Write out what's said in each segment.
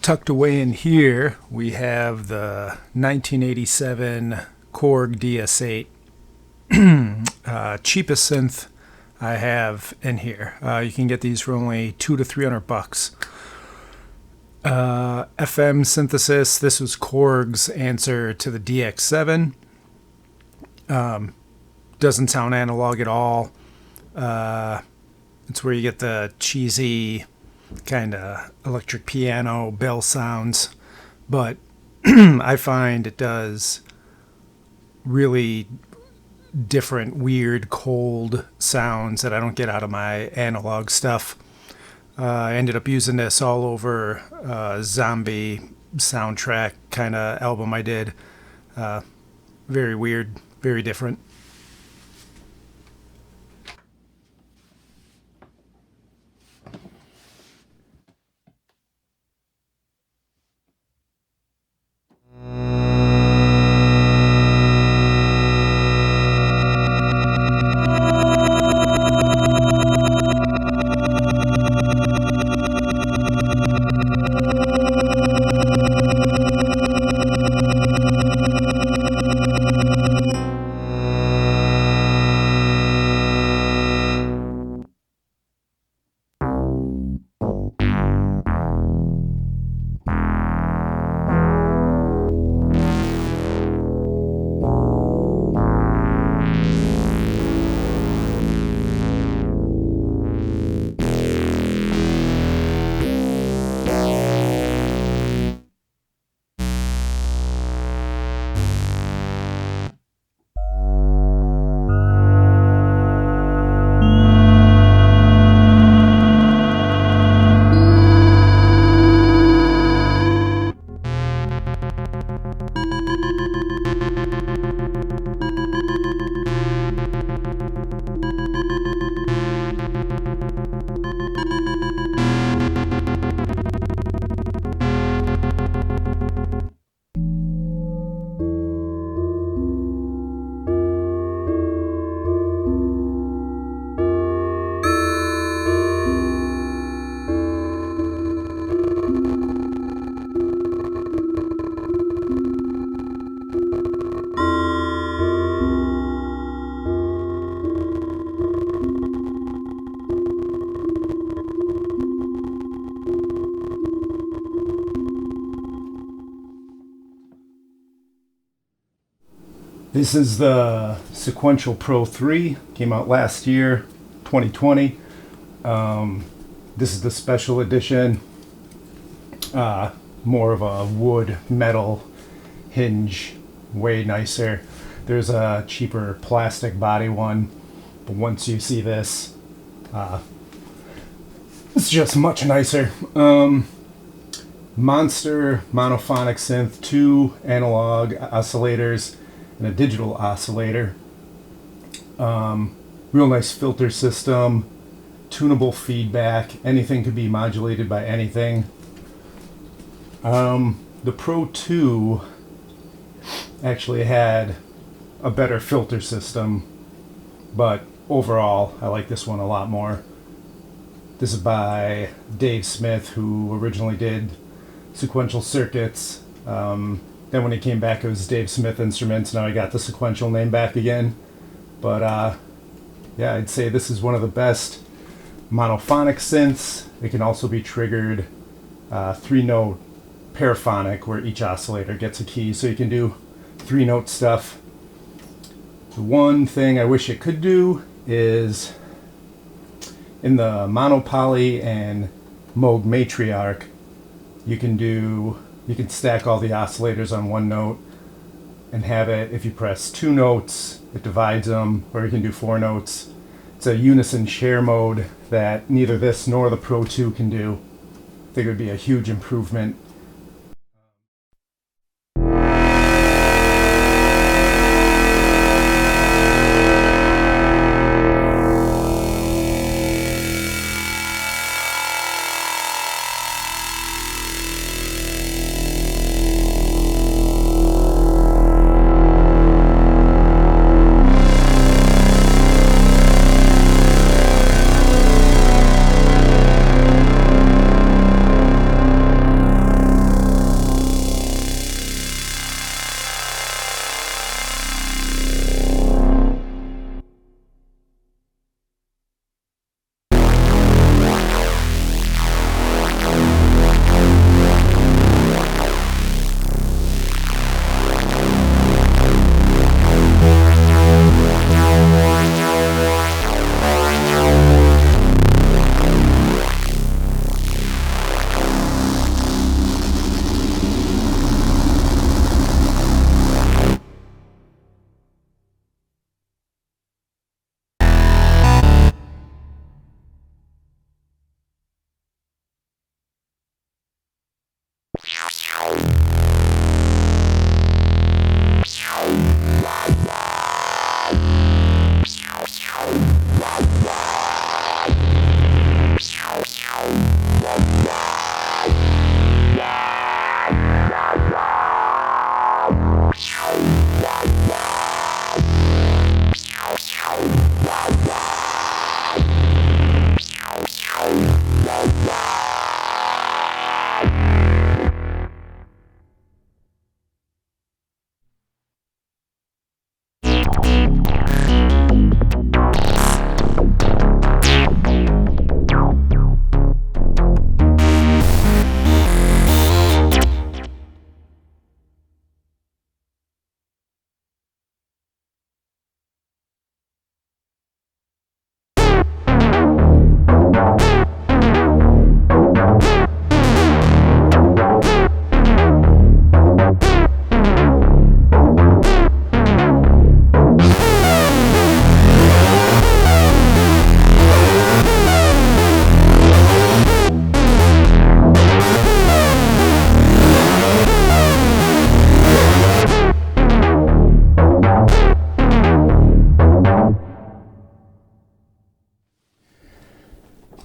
Tucked away in here, we have the 1987 Korg DS8. Cheapest synth I have in here. You can get these for only $200 to $300. FM synthesis. This was Korg's answer to the DX7. Doesn't sound analog at all. It's where you get the cheesy kind of electric piano bell sounds, but I find it does really different, weird, cold sounds that I don't get out of my analog stuff. I ended up using this all over zombie soundtrack kind of album I did. Very weird, very different. This is the Sequential Pro 3, came out last year, 2020. This is the special edition, more of a wood metal hinge, way nicer. There's a cheaper plastic body one, but once you see this, it's just much nicer. Monster monophonic synth, 2 analog oscillators, and a digital oscillator. Real nice filter system, tunable feedback, anything could be modulated by anything. The Pro 2 actually had a better filter system, but overall I like this one a lot more. This is by Dave Smith, who originally did Sequential Circuits. Then when he came back, it was Dave Smith Instruments. Now I got the Sequential name back again. But yeah, I'd say this is one of the best monophonic synths. It can also be triggered 3-note paraphonic, where each oscillator gets a key, so you can do 3-note stuff. The one thing I wish it could do is in the monopoly and Moog Matriarch, you can stack all the oscillators on one note and have it, if you press 2 notes, it divides them, or you can do 4 notes. It's a unison share mode that neither this nor the Pro 2 can do. I think it would be a huge improvement.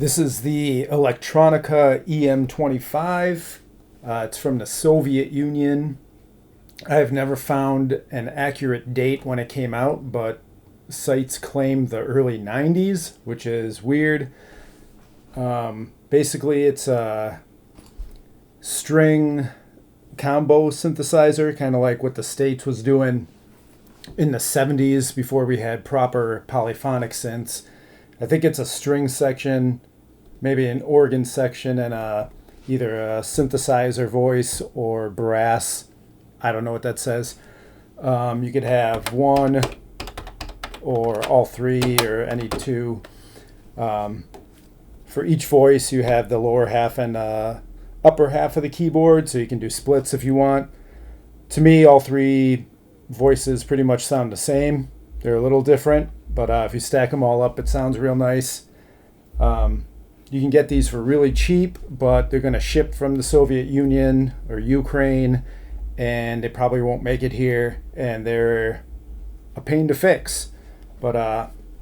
This is the Elektronika EM25. It's from the Soviet Union. I've never found an accurate date when it came out, but sites claim the early 90s, which is weird. Basically, it's a string combo synthesizer, kind of like what the States was doing in the 70s before we had proper polyphonic synths. I think it's a string section, maybe an organ section, and either a synthesizer voice or brass. I don't know what that says. You could have one or all three or any two. For each voice, you have the lower half and upper half of the keyboard, so you can do splits if you want. To me, all three voices pretty much sound the same. They're a little different, but if you stack them all up, it sounds real nice. You can get these for really cheap, but they're going to ship from the Soviet Union or Ukraine, and they probably won't make it here, and they're a pain to fix. But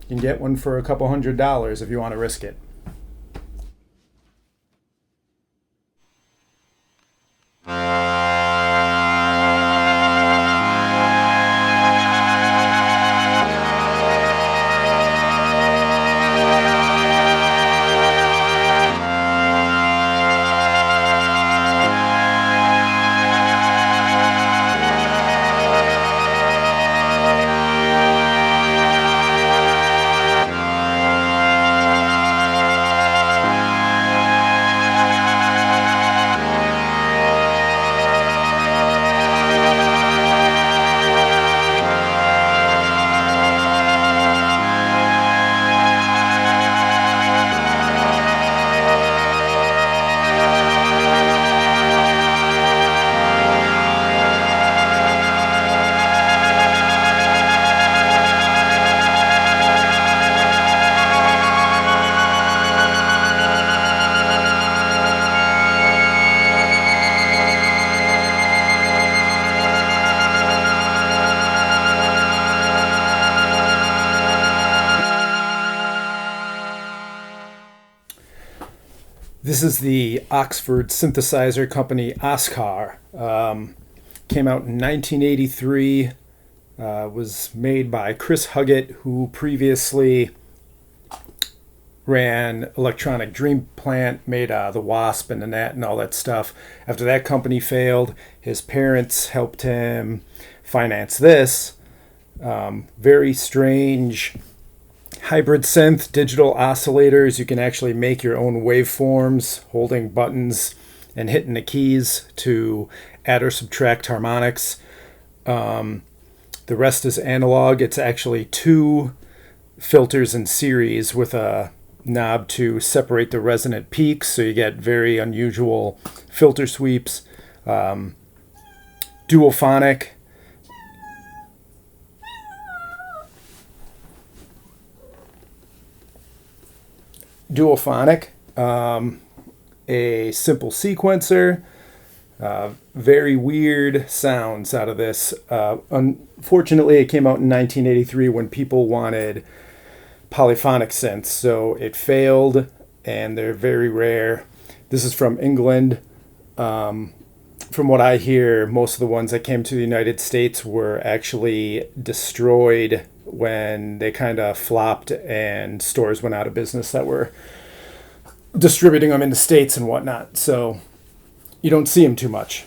you can get one for a couple $100 if you want to risk it. This is the Oxford synthesizer company Oscar. Came out in 1983. Was made by Chris Huggett, who previously ran Electronic Dream Plant, made the Wasp and the Gnat and all that stuff. After that company failed, his parents helped him finance this. Very strange hybrid synth, digital oscillators. You can actually make your own waveforms holding buttons and hitting the keys to add or subtract harmonics. The rest is analog. It's actually two filters in series with a knob to separate the resonant peaks, so you get very unusual filter sweeps. Duophonic. A simple sequencer, very weird sounds out of this. Unfortunately, it came out in 1983 when people wanted polyphonic synths, so it failed, and they're very rare. This is from England. From what I hear, most of the ones that came to the United States were actually destroyed when they kind of flopped and stores went out of business that were distributing them in the States and whatnot. So you don't see them too much.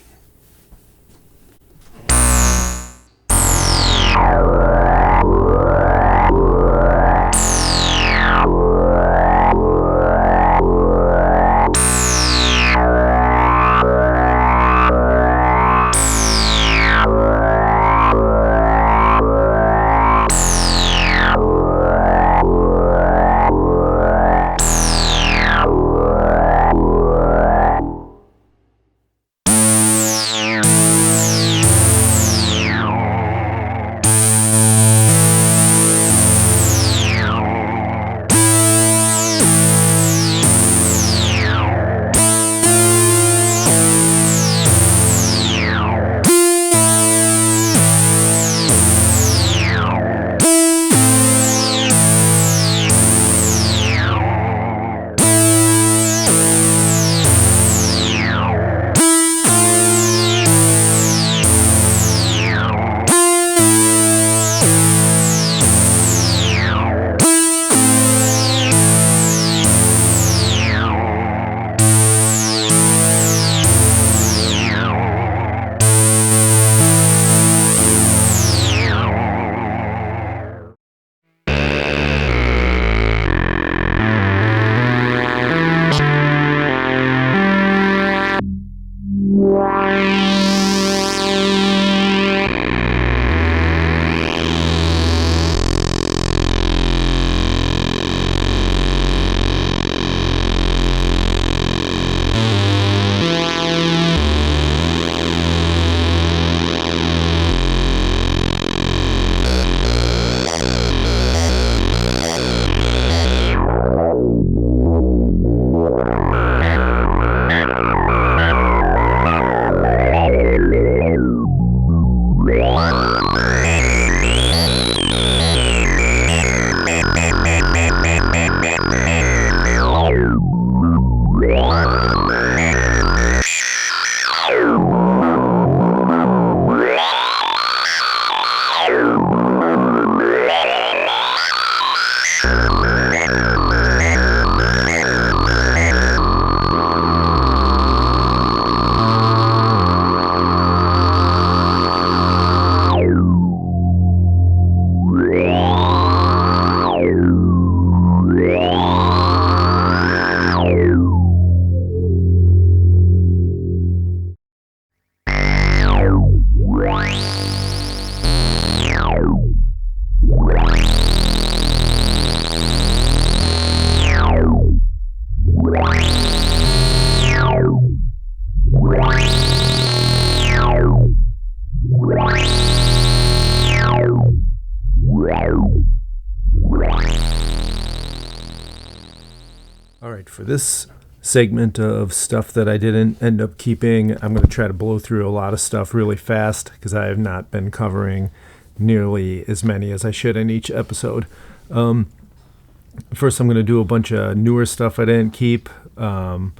For this segment of stuff that I didn't end up keeping, I'm going to try to blow through a lot of stuff really fast because I have not been covering nearly as many as I should in each episode. First, I'm going to do a bunch of newer stuff I didn't keep. Got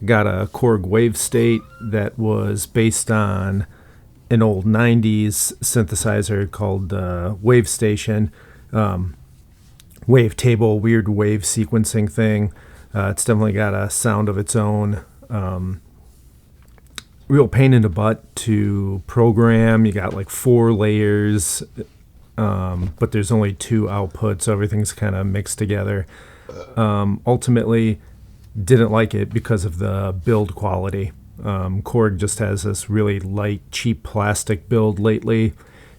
a Korg Wave State that was based on an old 90s synthesizer called Wave Station. Wave table, weird wave sequencing thing. It's definitely got a sound of its own. Real pain in the butt to program. You got like 4 layers, but there's only 2 outputs, so everything's kind of mixed together. Ultimately, didn't like it because of the build quality. Korg just has this really light, cheap plastic build lately,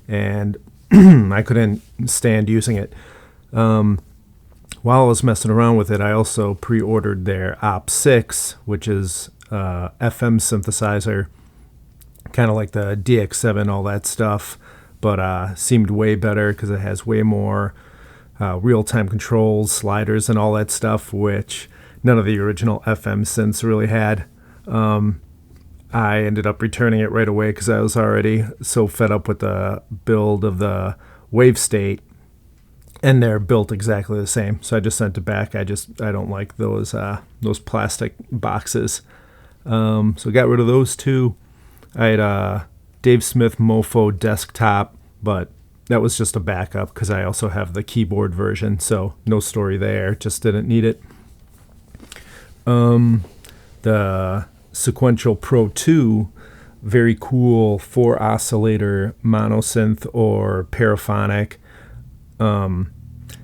and I couldn't stand using it. While I was messing around with it, I also pre-ordered their OP6, which is FM synthesizer, kind of like the DX7, all that stuff, but seemed way better because it has way more real-time controls, sliders, and all that stuff, which none of the original FM synths really had. I ended up returning it right away because I was already so fed up with the build of the Wave State, and they're built exactly the same. So I just sent it back. I don't like those plastic boxes. So I got rid of those 2. I had a Dave Smith Mofo desktop, but that was just a backup because I also have the keyboard version. So no story there. Just didn't need it. The Sequential Pro 2, very cool 4 oscillator monosynth or paraphonic.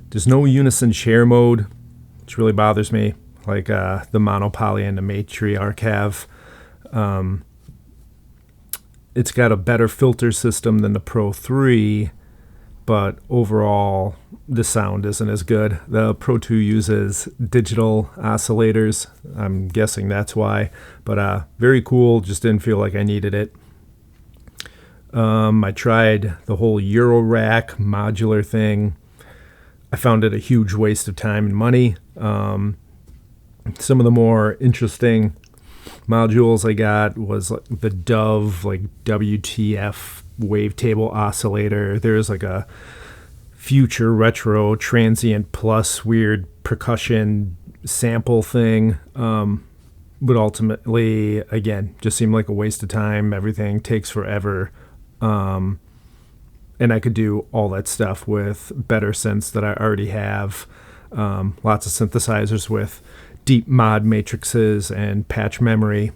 There's no unison share mode, which really bothers me, like the Monopoly and the Matriarch have. It's got a better filter system than the Pro 3, but overall the sound isn't as good. The Pro 2 uses digital oscillators. I'm guessing that's why, but very cool. Just didn't feel like I needed it. I tried the whole Eurorack modular thing. I found it a huge waste of time and money. Some of the more interesting modules I got was like the Dove, like WTF wavetable oscillator. There's like a future retro transient plus weird percussion sample thing. But ultimately, again, just seemed like a waste of time. Everything takes forever. And I could do all that stuff with better synths that I already have. Lots of synthesizers with deep mod matrices and patch memory.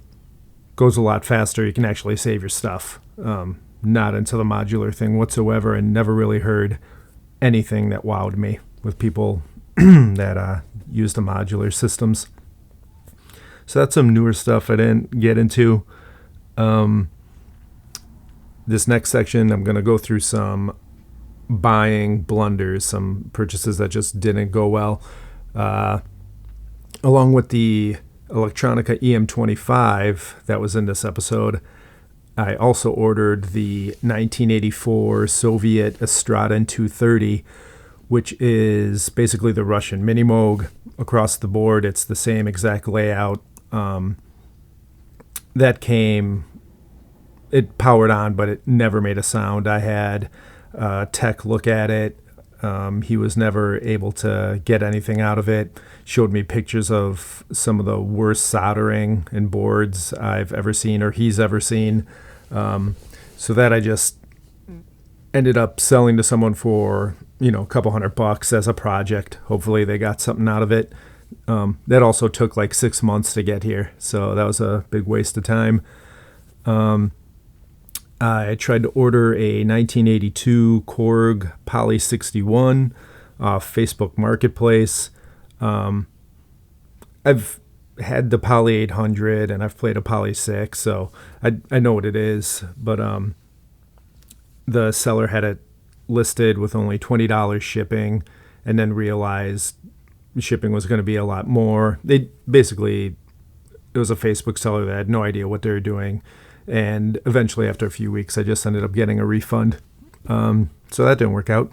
Goes a lot faster. You can actually save your stuff. Not into the modular thing whatsoever, and never really heard anything that wowed me with people that use the modular systems. So that's some newer stuff I didn't get into. This next section, I'm going to go through some buying blunders, some purchases that just didn't go well. Along with the Elektronika EM25 that was in this episode, I also ordered the 1984 Soviet Estraden 230, which is basically the Russian Mini Moog across the board. It's the same exact layout. That came, it powered on, but it never made a sound. I had Tech look at it. He was never able to get anything out of it. Showed me pictures of some of the worst soldering in boards I've ever seen or he's ever seen. So that I just ended up selling to someone for, a couple $100 as a project. Hopefully they got something out of it. That also took like 6 months to get here. So that was a big waste of time. I tried to order a 1982 Korg Poly 61 off Facebook Marketplace. I've had the Poly 800 and I've played a Poly 6, so I know what it is. But the seller had it listed with only $20 shipping, and then realized shipping was going to be a lot more. It was a Facebook seller that had no idea what they were doing. And eventually, after a few weeks, I just ended up getting a refund. So that didn't work out.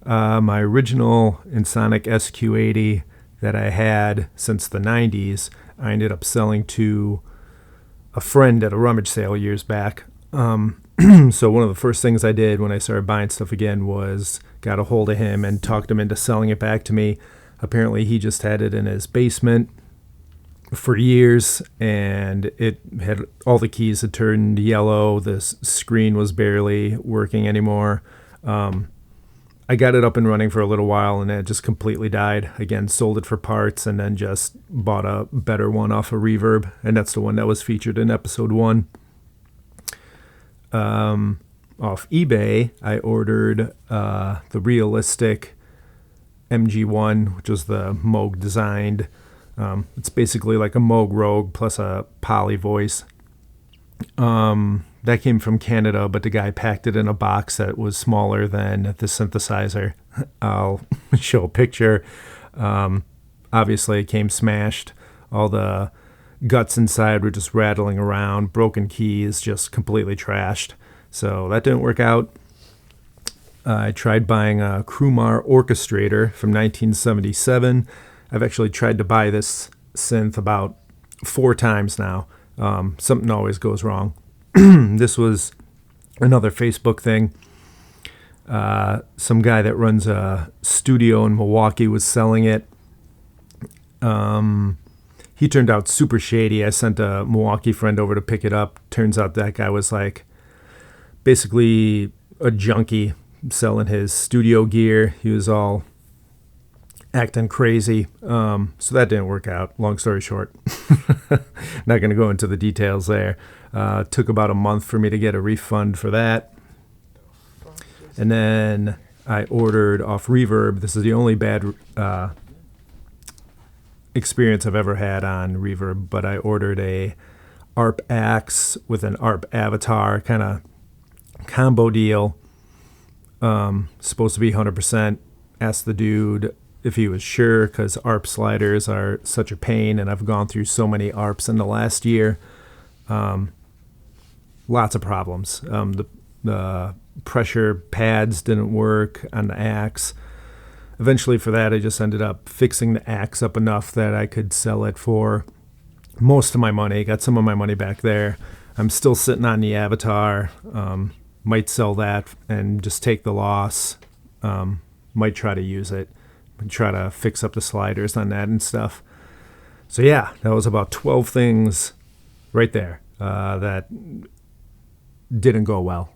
My original Ensoniq SQ80 that I had since the 90s, I ended up selling to a friend at a rummage sale years back. So one of the first things I did when I started buying stuff again was got a hold of him and talked him into selling it back to me. Apparently he just had it in his basement for years, and it had all the keys had turned yellow. The screen was barely working anymore. I got it up and running for a little while, and then it just completely died. Again, sold it for parts, and then just bought a better one off of Reverb, and that's the one that was featured in episode 1. Off eBay, I ordered the Realistic MG1, which was the Moog designed. It's basically like a Moog Rogue plus a poly voice. That came from Canada, but the guy packed it in a box that was smaller than the synthesizer. I'll show a picture. Obviously, it came smashed. All the guts inside were just rattling around. Broken keys, just completely trashed. So that didn't work out. I tried buying a Krumar Orchestrator from 1977. I've actually tried to buy this synth about 4 times now. Something always goes wrong. This was another Facebook thing. Some guy that runs a studio in Milwaukee was selling it. He turned out super shady. I sent a Milwaukee friend over to pick it up. Turns out that guy was like basically a junkie selling his studio gear. He was all acting crazy. So that didn't work out. Long story short. Not going to go into the details there. Took about a month for me to get a refund for that. And then I ordered off Reverb. This is the only bad experience I've ever had on Reverb, but I ordered a ARP Axe with an ARP Avatar kind of combo deal. Supposed to be 100%. Asked the dude if he was sure, because ARP sliders are such a pain, and I've gone through so many ARPs in the last year. Lots of problems. The pressure pads didn't work on the axe. Eventually for that, I just ended up fixing the axe up enough that I could sell it for most of my money. Got some of my money back there. I'm still sitting on the Avatar. Might sell that and just take the loss. Might try to use it. Try to fix up the sliders on that and stuff. So yeah, that was about 12 things right there that didn't go well.